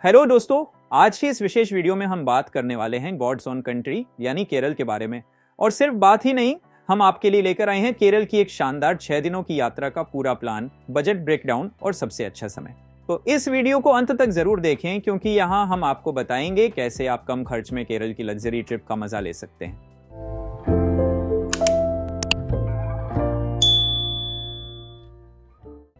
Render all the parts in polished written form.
Hello दोस्तों, आज की इस विशेष वीडियो में हम बात करने वाले हैं गॉड्स ओन कंट्री यानी केरल के बारे में। और सिर्फ बात ही नहीं, हम आपके लिए लेकर आए हैं केरल की एक शानदार 6 दिनों की यात्रा का पूरा प्लान, बजट ब्रेकडाउन और सबसे अच्छा समय। तो इस वीडियो को अंत तक जरूर देखें क्योंकि यहाँ हम आपको बताएंगे कैसे आप कम खर्च में केरल की लग्जरी ट्रिप का मजा ले सकते हैं।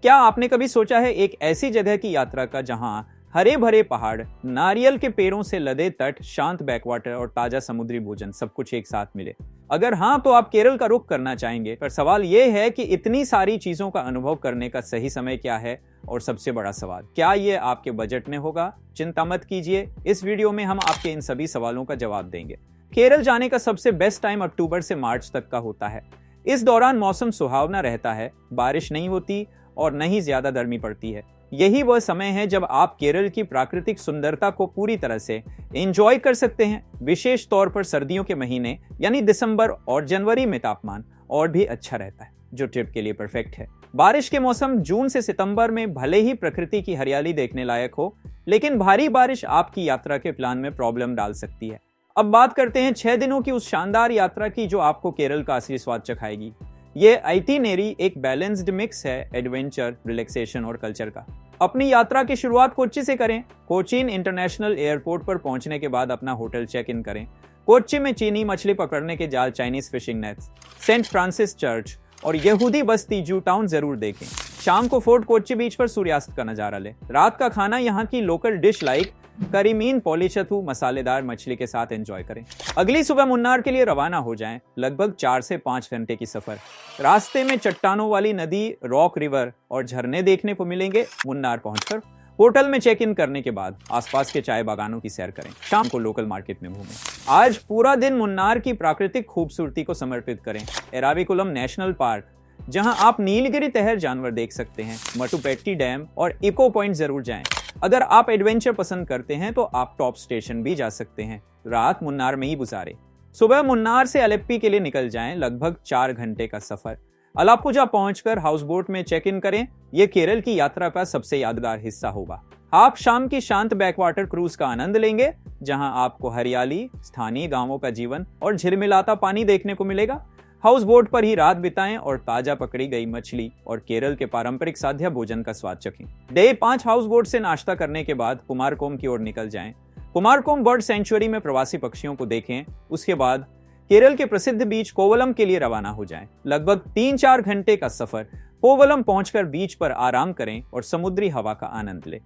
क्या आपने कभी सोचा है एक ऐसी जगह की यात्रा का जहां हरे भरे पहाड़, नारियल के पेड़ों से लदे तट, शांत बैकवाटर और ताजा समुद्री भोजन सब कुछ एक साथ मिले? अगर हाँ, तो आप केरल का रुख करना चाहेंगे। पर सवाल यह है कि इतनी सारी चीजों का अनुभव करने का सही समय क्या है, और सबसे बड़ा सवाल, क्या ये आपके बजट में होगा? चिंता मत कीजिए, इस वीडियो में हम आपके इन सभी सवालों का जवाब देंगे। केरल जाने का सबसे बेस्ट टाइम अक्टूबर से मार्च तक का होता है। इस दौरान मौसम सुहावना रहता है, बारिश नहीं होती और न ही ज्यादा गर्मी पड़ती है। यही वह समय है जब आप केरल की प्राकृतिक सुंदरता को पूरी तरह से एंजॉय कर सकते हैं। विशेष तौर पर सर्दियों के महीने यानी दिसंबर और जनवरी में तापमान और भी अच्छा रहता है, जो ट्रिप के लिए परफेक्ट है। बारिश के मौसम जून से सितंबर में भले ही प्रकृति की हरियाली देखने लायक हो, लेकिन भारी बारिश आपकी यात्रा के प्लान में प्रॉब्लम डाल सकती है। अब बात करते हैं 6 दिनों की उस शानदार यात्रा की जो आपको केरल का असली स्वाद चखाएगी। ये आइटिनरी एक बैलेंस्ड मिक्स है एडवेंचर, रिलैक्सेशन और कल्चर का। अपनी यात्रा की शुरुआत कोच्चि से करें। कोचीन इंटरनेशनल एयरपोर्ट पर पहुंचने के बाद अपना होटल चेक इन करें। कोच्चि में चीनी मछली पकड़ने के जाल, Chinese fishing nets, saint Francis church और यहूदी बस्ती जू टाउन जरूर देखें। शाम को फोर्ट कोच्चि बीच पर सूर्यास्त का नजारा लें। रात का खाना यहाँ की लोकल डिश लाइक करीमीन पोलिचथू मसालेदार मछली के साथ एंजॉय करें। अगली सुबह मुन्नार के लिए रवाना हो जाएं। लगभग 4 से 5 घंटे की सफर। रास्ते में चट्टानों वाली नदी, रॉक रिवर और झरने देखने को मिलेंगे। मुन्नार पहुंचकर होटल में चेक इन करने के बाद आसपास के चाय बागानों की सैर करें। शाम को लोकल मार्केट में घूमें। आज पूरा दिन मुन्नार की प्राकृतिक खूबसूरती को समर्पित करें। एराविकुलम नेशनल पार्क, जहां आप नीलगिरी तहर जानवर देख सकते हैं, मटुपेट्टी डैम और इको पॉइंट जरूर जाएं। अगर आप एडवेंचर पसंद करते हैं तो आप टॉप स्टेशन भी जा सकते हैं। रात मुन्नार में ही गुजारें। सुबह मुन्नार से अलेप्पी के लिए निकल जाएं। लगभग 4 घंटे का सफर। अलापुजा पहुंचकर हाउस बोट में चेक इन करें। यह केरल की यात्रा का सबसे यादगार हिस्सा होगा। आप शाम की शांत बैकवाटर क्रूज का आनंद लेंगे, जहां आपको हरियाली, स्थानीय गांवों का जीवन और झिलमिलाता पानी देखने को मिलेगा। हाउस बोट पर ही रात बिताएं और ताजा पकड़ी गई मछली और केरल के पारंपरिक साध्य भोजन का स्वाद चखें। डे 5 हाउस बोट से नाश्ता करने के बाद कुमारकोम की ओर निकल जाएं। कुमारकोम बर्ड सेंचुरी में प्रवासी पक्षियों को देखें। उसके बाद केरल के प्रसिद्ध बीच कोवलम के लिए रवाना हो जाएं। लगभग 3-4 घंटे का सफर। कोवलम पहुंचकर बीच पर आराम करें और समुद्री हवा का आनंद लें।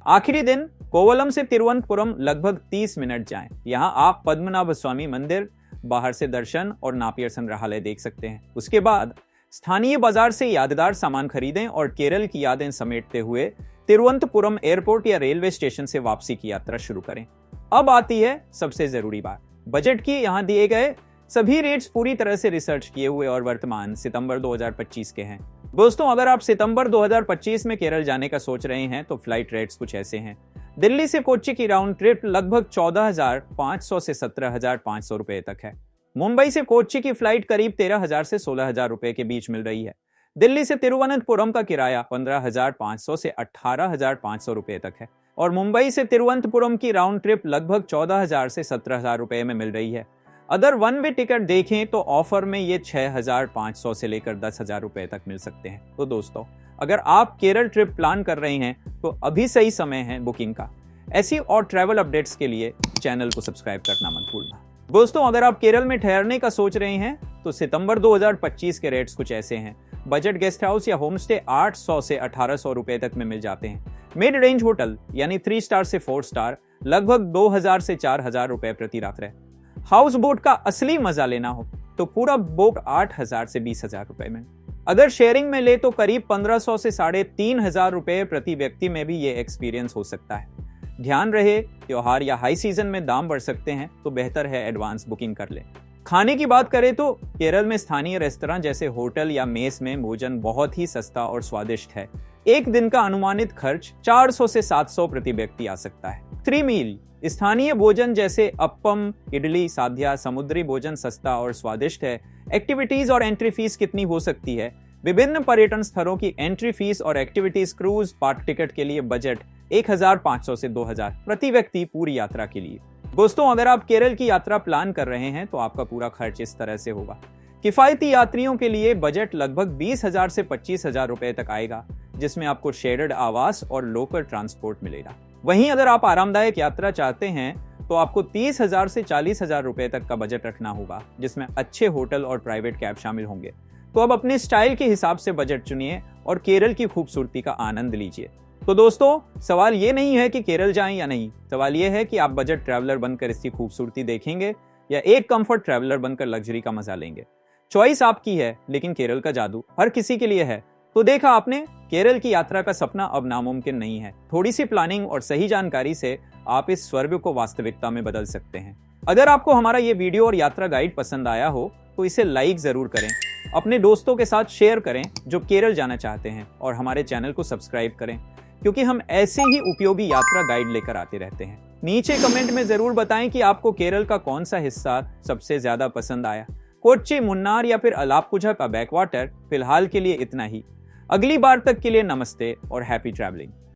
आखिरी दिन कोवलम से तिरुवनंतपुरम लगभग 30 मिनट जाएं। यहाँ आप पद्मनाभ स्वामी मंदिर, बाहर से दर्शन और नापियर संग्रहालय देख सकते हैं। उसके बाद स्थानीय बाजार से यादगार सामान खरीदें और केरल की यादें समेटते हुए तिरुवनंतपुरम एयरपोर्ट या रेलवे स्टेशन से वापसी की यात्रा शुरू करें। अब आती है सबसे जरूरी बात, बजट की। यहाँ दिए गए सभी रेट्स पूरी तरह से रिसर्च किए हुए और वर्तमान सितंबर 2025 के हैं। दोस्तों, अगर आप सितंबर 2025 में केरल जाने का सोच रहे हैं तो फ्लाइट रेट्स कुछ ऐसे हैं। दिल्ली से कोच्चि की राउंड ट्रिप लगभग 14,500 से 17,500 रुपए तक है। मुंबई से कोच्चि की फ्लाइट करीब 13,000 से 16,000 रुपए के बीच मिल रही है। दिल्ली से तिरुवनंतपुरम का किराया 15,500 से 18,500 रुपए तक है और मुंबई से तिरुवनंतपुरम की राउंड ट्रिप लगभग 14,000 से 17,000 रुपए में मिल रही है। अगर वन वे टिकट देखें तो ऑफर में ये 6,500 से लेकर 10,000 रुपए तक मिल सकते हैं। तो दोस्तों, अगर आप केरल ट्रिप प्लान कर रहे हैं तो अभी सही समय है बुकिंग का। ऐसी और ट्रैवल अपडेट्स के लिए चैनल को सब्सक्राइब करना मत भूलना। दोस्तों, अगर आप केरल में ठहरने का सोच रहे हैं तो सितंबर 2025 के रेट्स कुछ ऐसे हैं। बजट गेस्ट हाउस या होम स्टे 800 से 1800 रुपए तक में मिल जाते हैं। मिड रेंज होटल यानी 3 स्टार से 4 स्टार लगभग 2,000 से 4,000 रुपए प्रति रात रहे। हाउस बोट का असली मजा लेना हो तो पूरा बोट 8,000 से 20,000 रुपए में। अगर शेयरिंग में ले तो करीब 1,500 से 3,500 रुपए प्रति व्यक्ति में भी ये एक्सपीरियंस हो सकता है। ध्यान रहे, त्योहार या हाई सीजन में दाम बढ़ सकते हैं, तो बेहतर है एडवांस बुकिंग कर ले। खाने की बात करें तो केरल में स्थानीय रेस्तरां जैसे होटल या मेस में भोजन बहुत ही सस्ता और स्वादिष्ट है। एक दिन का अनुमानित खर्च 400 से 700 प्रति व्यक्ति आ सकता है। 3 मील स्थानीय भोजन जैसे अप्पम, इडली, साध्या, समुद्री भोजन सस्ता और स्वादिष्ट है। एक्टिविटीज और एंट्री फीस कितनी हो सकती है? विभिन्न पर्यटन स्थलों की एंट्री फीस और एक्टिविटीज, क्रूज, पार्क टिकट के लिए बजट 1500 से 2000 प्रति व्यक्ति पूरी यात्रा के लिए। दोस्तों, अगर आप केरल की यात्रा प्लान कर रहे हैं तो आपका पूरा खर्च इस तरह से होगा। किफायती यात्रियों के लिए बजट लगभग 20,000 से 25,000 रुपए तक आएगा, जिसमें आपको शेयर्ड आवास और लोकल ट्रांसपोर्ट मिलेगा। वहीं अगर आप आरामदायक यात्रा चाहते हैं तो आपको 30,000 से 40,000 रुपए तक का बजट रखना होगा, जिसमें अच्छे होटल और प्राइवेट कैब शामिल होंगे। तो अब अपने स्टाइल के हिसाब से बजट चुनिए और केरल की खूबसूरती का आनंद लीजिए। तो दोस्तों, सवाल ये नहीं है कि केरल जाएं या नहीं, सवाल ये है कि आप बजट ट्रैवलर बनकर इसकी खूबसूरती देखेंगे या एक कंफर्ट ट्रैवलर बनकर लग्जरी का मजा लेंगे। चॉइस आपकी है, लेकिन केरल का जादू हर किसी के लिए है। तो देखा आपने, केरल की यात्रा का सपना अब नामुमकिन नहीं है। थोड़ी सी प्लानिंग और सही जानकारी से आप इस स्वर्ग को वास्तविकता में बदल सकते हैं। अगर आपको हमारा ये वीडियो और यात्रा गाइड पसंद आया हो तो इसे लाइक जरूर करें, अपने दोस्तों के साथ शेयर करें जो केरल जाना चाहते हैं, और हमारे चैनल को सब्सक्राइब करें, क्योंकि हम ऐसे ही उपयोगी यात्रा गाइड लेकर आते रहते हैं। नीचे कमेंट में जरूर बताएं कि आपको केरल का कौन सा हिस्सा सबसे ज्यादा पसंद आया, कोच्चि, मुन्नार या फिर अलाप्पुझा का बैकवाटर। फिलहाल के लिए इतना ही। अगली बार तक के लिए नमस्ते और हैप्पी ट्रैवलिंग।